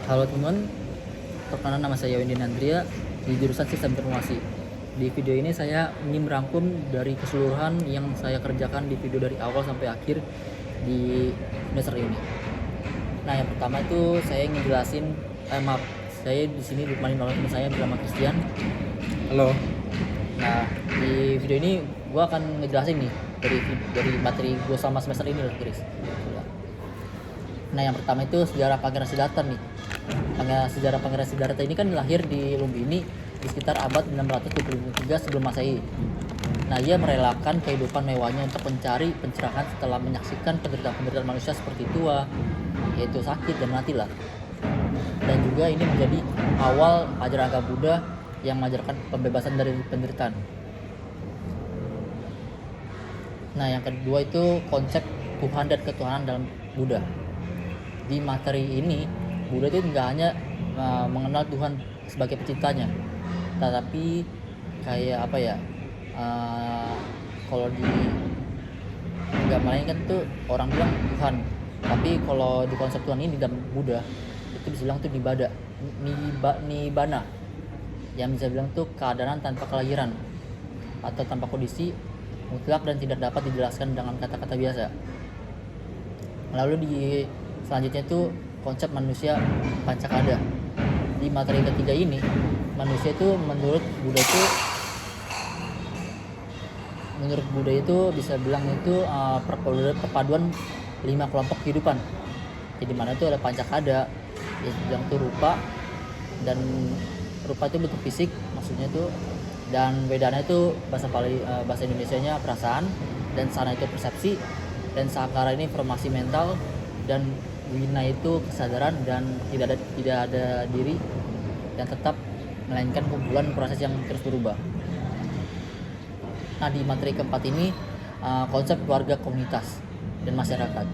Halo teman, perkenalkan nama saya Wendy Nandria di jurusan Sistem Informasi. Di video ini saya ingin merangkum dari keseluruhan yang saya kerjakan di video dari awal sampai akhir di semester ini. Nah, yang pertama itu saya ingin jelasin, maaf, saya di sini ditemani oleh teman saya bernama Christian. Halo. Nah, di video ini gue akan ngejelasin nih dari materi gue selama semester ini loh, Chris. Nah, yang pertama itu sejarah Pangeran Siddhartha nih. Sejarah Pangeran Siddhartha ini kan lahir di Lumbini di sekitar abad 623 sebelum Masehi. Nah, ia merelakan kehidupan mewahnya untuk mencari pencerahan setelah menyaksikan penderitaan manusia seperti tua, yaitu sakit dan mati lah. Dan juga ini menjadi awal ajaran agama Buddha yang mengajarkan pembebasan dari penderitaan. Nah, yang kedua itu konsep Tuhan dan ketuhanan dalam Buddha. Di materi ini Buddha itu nggak hanya mengenal Tuhan sebagai penciptanya, tetapi kayak apa ya, kalau di agama lain kan tuh orang bilang Tuhan, tapi kalau di konsep Tuhan ini di dalam Buddha itu bisa bilang tuh nibbana, yang bisa bilang tuh keadaan tanpa kelahiran atau tanpa kondisi mutlak dan tidak dapat dijelaskan dengan kata-kata biasa. Lalu di selanjutnya itu konsep manusia pancakada. Di materi ketiga ini, manusia itu menurut Buddha itu bisa bilang itu perpaduan 5 kelompok kehidupan. Jadi mana itu ada pancakada, yang itu rupa, dan rupa itu bentuk fisik maksudnya itu, dan wedana itu bahasa Indonesianya perasaan, dan sana itu persepsi, dan sakara ini informasi mental, dan wina itu kesadaran dan tidak ada diri yang tetap, melainkan kumpulan proses yang terus berubah. Nah, di materi keempat ini konsep keluarga, komunitas, dan masyarakat.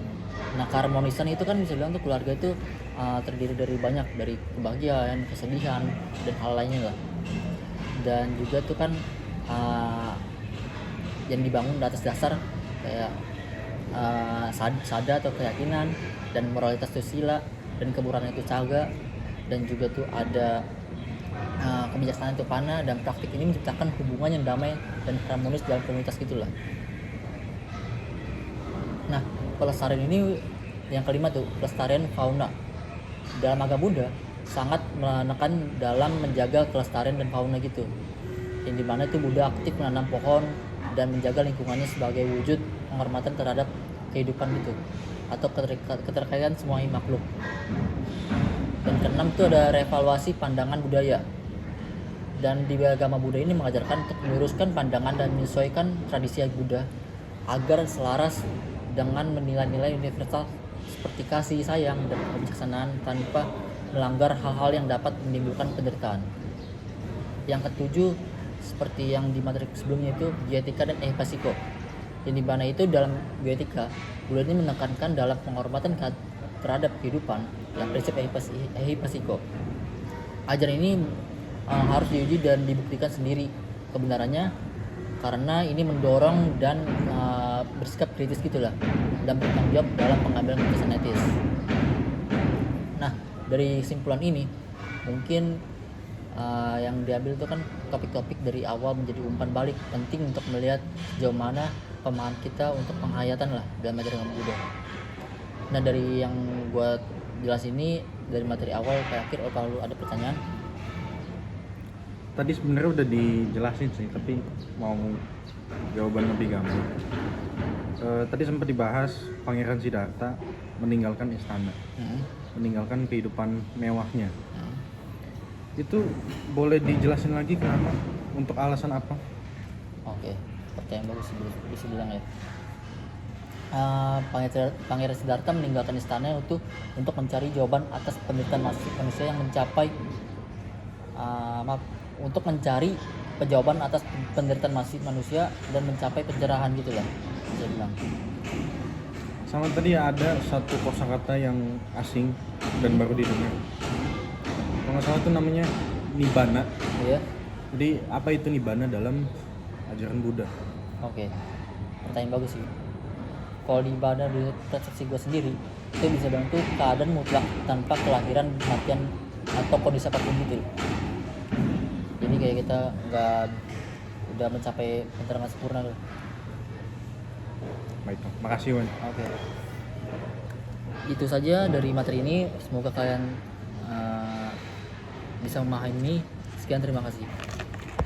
Nah, keharmonisan itu kan bisa bilang tuh keluarga itu terdiri dari banyak, dari kebahagiaan, kesedihan, dan hal lainnya lah. Dan juga tuh kan yang dibangun di atas dasar kayak sada atau keyakinan, dan moralitas itu sila, dan kemurahan itu caga, dan juga tuh ada kebijaksanaan itu pana, dan praktik ini menciptakan hubungan yang damai dan harmonis dalam komunitas gitulah. Nah, pelestarian ini yang kelima tuh pelestarian fauna. Dalam agama Buddha sangat menekan dalam menjaga kelestarian dan fauna gitu, yang dimana itu Buddha aktif menanam pohon dan menjaga lingkungannya sebagai wujud penghormatan terhadap kehidupan gitu, atau keterkaitan semua makhluk. Dan keenam itu ada revaluasi pandangan budaya. Dan di agama Buddha ini mengajarkan untuk meluruskan pandangan dan menyesuaikan tradisi Buddha agar selaras dengan menilai-nilai universal seperti kasih, sayang, dan kebijaksanaan tanpa melanggar hal-hal yang dapat menimbulkan penderitaan. Yang ketujuh, seperti yang di materi sebelumnya itu bioetika dan ehipasiko. Yang dimana itu dalam bioetika, Buddha ini menekankan dalam penghormatan terhadap kehidupan yang prinsip ehipasiko. Ajaran ini harus diuji dan dibuktikan sendiri kebenarannya, karena ini mendorong dan bersikap kritis gitulah, dan bertanggung jawab dalam pengambilan keputusan etis. Nah, dari kesimpulan ini mungkin yang diambil itu kan topik-topik dari awal menjadi umpan balik penting untuk melihat sejauh mana pemahaman kita untuk penghayatan lah dalam ajaran Buddha. Nah, dari yang gue jelas ini dari materi awal ke akhir, kalau ada pertanyaan? Tadi sebenarnya udah dijelasin sih, tapi mau jawaban lebih gampang. Tadi sempat dibahas Pangeran Siddhartha meninggalkan istana, meninggalkan kehidupan mewahnya. Itu boleh dijelasin lagi kenapa? Untuk alasan apa? Oke, pertanyaan bagus bisa bilang ya. Pangeran Siddhartha meninggalkan istana untuk mencari jawaban atas penderitaan manusia yang mencapai untuk mencari jawaban atas penderitaan manusia dan mencapai pencerahan gitulah, bisa bilang. Sama tadi ada satu kosakata yang asing dan baru didengar. Kalau nggak salah itu namanya nibbana. Iya. Jadi apa itu nibbana dalam ajaran Buddha? Oke, pertanyaan bagus sih. Kalau di ibadah, di persepsi gue sendiri, itu bisa bilang tuh keadaan mutlak tanpa kelahiran, kematian atau kondisi apapun gitu. Jadi kayak kita nggak udah mencapai pencernaan sempurna loh. Baik, makasih Wan. Oke. Itu saja dari materi ini. Semoga kalian bisa memahami. Sekian, terima kasih.